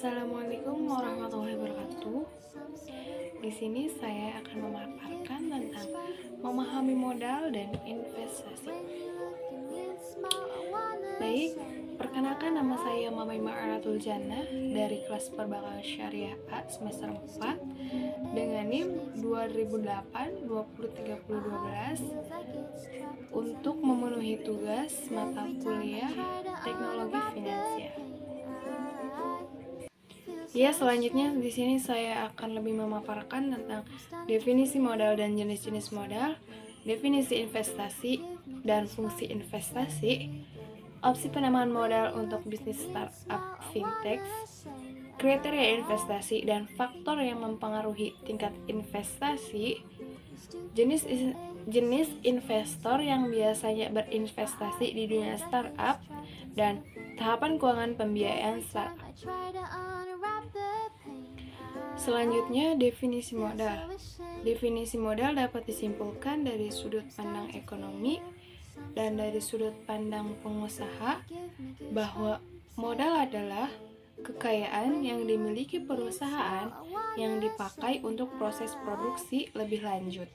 Assalamualaikum warahmatullahi wabarakatuh. Di sini saya akan memaparkan tentang memahami modal dan investasi. Baik, perkenalkan nama saya Mama Ma'aratul Jannah dari kelas Perbankan Syariah A semester 4 dengan NIM 2008 203012 untuk memenuhi tugas mata kuliah Teknologi Finansial. Ya, selanjutnya di sini saya akan lebih memaparkan tentang definisi modal dan jenis-jenis modal, definisi investasi dan fungsi investasi, opsi penambahan modal untuk bisnis startup fintech, kriteria investasi dan faktor yang mempengaruhi tingkat investasi, jenis investor yang biasanya berinvestasi di dunia startup, dan tahapan keuangan pembiayaan startup. Selanjutnya, definisi modal. Definisi modal dapat disimpulkan dari sudut pandang ekonomi dan dari sudut pandang pengusaha bahwa modal adalah kekayaan yang dimiliki perusahaan yang dipakai untuk proses produksi lebih lanjut.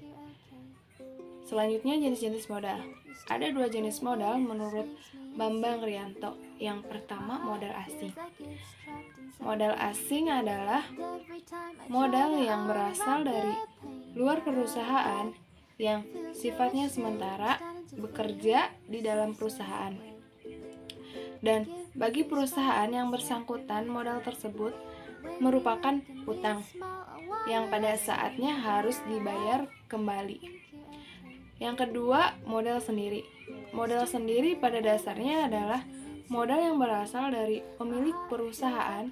Selanjutnya, jenis-jenis modal. Ada dua jenis modal menurut Bambang Rianto. Yang pertama, modal asing. Modal asing adalah modal yang berasal dari luar perusahaan yang sifatnya sementara bekerja di dalam perusahaan. Dan bagi perusahaan yang bersangkutan, modal tersebut merupakan utang yang pada saatnya harus dibayar kembali. Yang kedua, modal sendiri. Modal sendiri pada dasarnya adalah modal yang berasal dari pemilik perusahaan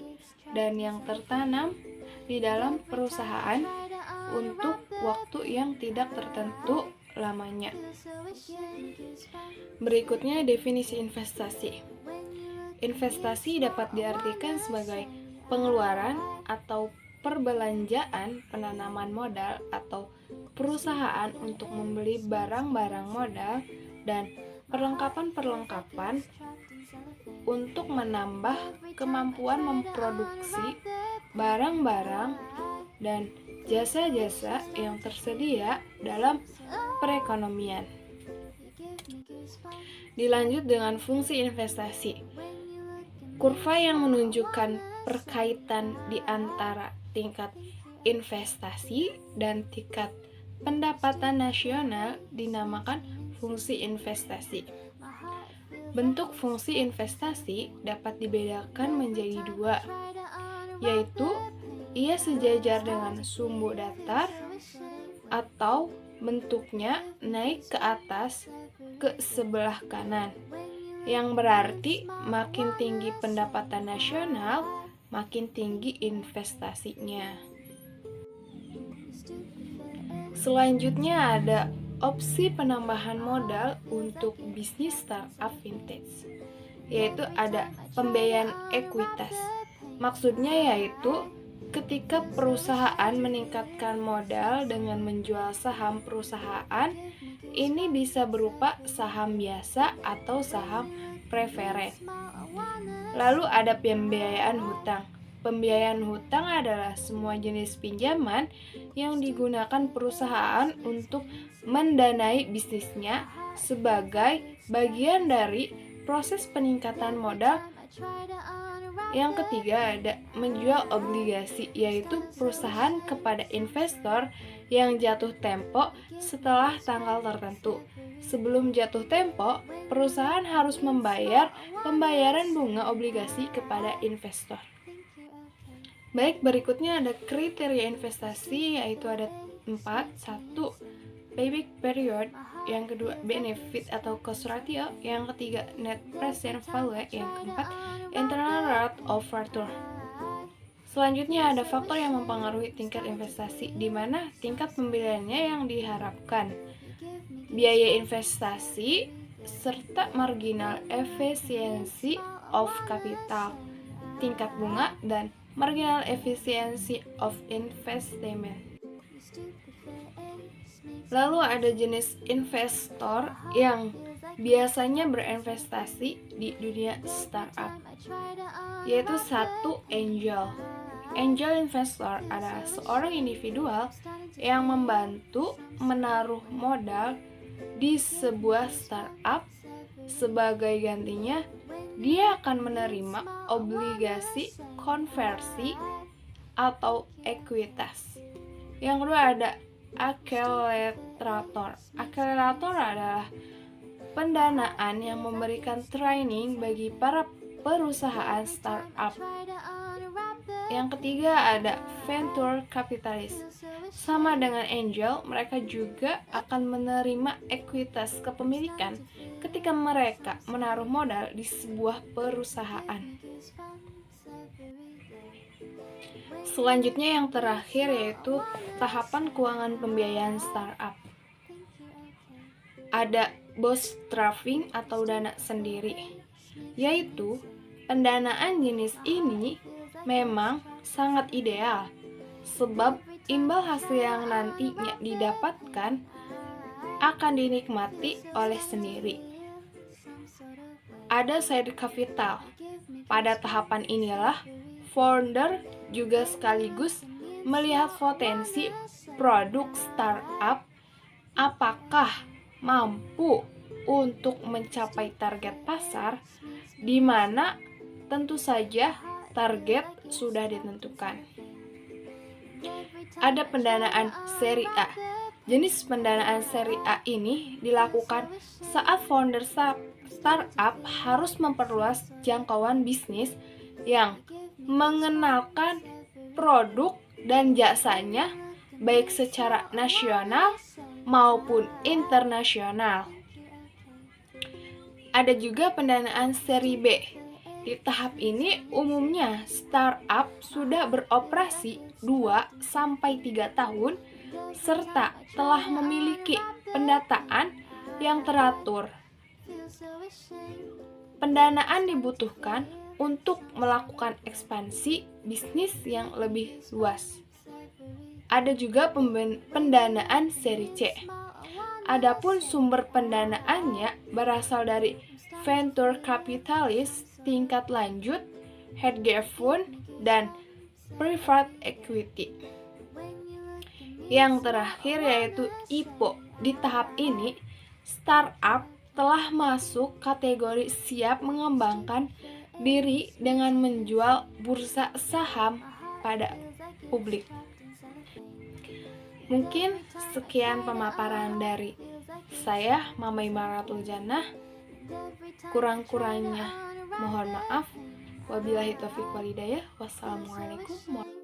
dan yang tertanam di dalam perusahaan untuk waktu yang tidak tertentu lamanya. Berikutnya, definisi investasi. Investasi dapat diartikan sebagai pengeluaran atau perbelanjaan penanaman modal atau perusahaan untuk membeli barang-barang modal dan perlengkapan-perlengkapan untuk menambah kemampuan memproduksi barang-barang dan jasa-jasa yang tersedia dalam perekonomian. Dilanjut dengan fungsi investasi. Kurva yang menunjukkan perkaitan di antara tingkat investasi dan tingkat pendapatan nasional dinamakan fungsi investasi. Bentuk fungsi investasi dapat dibedakan menjadi dua, yaitu ia sejajar dengan sumbu datar atau bentuknya naik ke atas ke sebelah kanan, yang berarti makin tinggi pendapatan nasional, makin tinggi investasinya. Selanjutnya ada opsi penambahan modal untuk bisnis startup fintech, yaitu ada pembiayaan ekuitas. Maksudnya yaitu ketika perusahaan meningkatkan modal dengan menjual saham perusahaan, ini bisa berupa saham biasa atau saham preferen. Lalu ada pembiayaan hutang. Pembiayaan hutang adalah semua jenis pinjaman yang digunakan perusahaan untuk mendanai bisnisnya sebagai bagian dari proses peningkatan modal. Yang ketiga ada menjual obligasi, yaitu perusahaan kepada investor yang jatuh tempo setelah tanggal tertentu. Sebelum jatuh tempo, perusahaan harus membayar pembayaran bunga obligasi kepada investor. Baik, berikutnya ada kriteria investasi, yaitu ada 4. 1. Payback period. Yang kedua, benefit atau cost ratio. Yang ketiga, net present value. Yang keempat, internal rate of return. Selanjutnya ada faktor yang mempengaruhi tingkat investasi, di mana tingkat pembeliannya yang diharapkan, biaya investasi, serta marginal efficiency of capital, tingkat bunga, dan marginal efficiency of investment. Lalu ada jenis investor yang biasanya berinvestasi di dunia startup, yaitu satu angel. Angel investor adalah seorang individual yang membantu menaruh modal di sebuah startup. Sebagai gantinya, dia akan menerima obligasi konversi atau ekuitas. Yang kedua ada akselerator. Akselerator adalah pendanaan yang memberikan training bagi para perusahaan startup. Yang ketiga ada venture capitalist. Sama dengan angel, mereka juga akan menerima ekuitas kepemilikan ketika mereka menaruh modal di sebuah perusahaan. Selanjutnya yang terakhir yaitu tahapan keuangan pembiayaan startup. Ada bootstrapping atau dana sendiri, yaitu pendanaan jenis ini memang sangat ideal sebab imbal hasil yang nantinya didapatkan akan dinikmati oleh sendiri. Ada side capital. Pada tahapan inilah founder juga sekaligus melihat potensi produk startup apakah mampu untuk mencapai target pasar, di mana tentu saja target sudah ditentukan. Ada pendanaan seri A. Jenis pendanaan seri A ini dilakukan saat founder startup harus memperluas jangkauan bisnis yang mengenalkan produk dan jasanya baik secara nasional maupun internasional. Ada juga pendanaan seri B. Di tahap ini umumnya startup sudah beroperasi 2-3 tahun serta telah memiliki pendataan yang teratur. Pendanaan dibutuhkan untuk melakukan ekspansi bisnis yang lebih luas. Ada juga pendanaan seri C. Adapun sumber pendanaannya berasal dari venture capitalist tingkat lanjut, hedge fund, dan private equity. Yang terakhir yaitu IPO. Di tahap ini, startup telah masuk kategori siap mengembangkan diri dengan menjual bursa saham pada publik. Mungkin sekian pemaparan dari saya, Mama Imaratul Jannah. Kurang-kurangnya mohon maaf. Wabillahi taufiq walhidayah. Wassalamualaikum warahmatullahi wabarakatuh.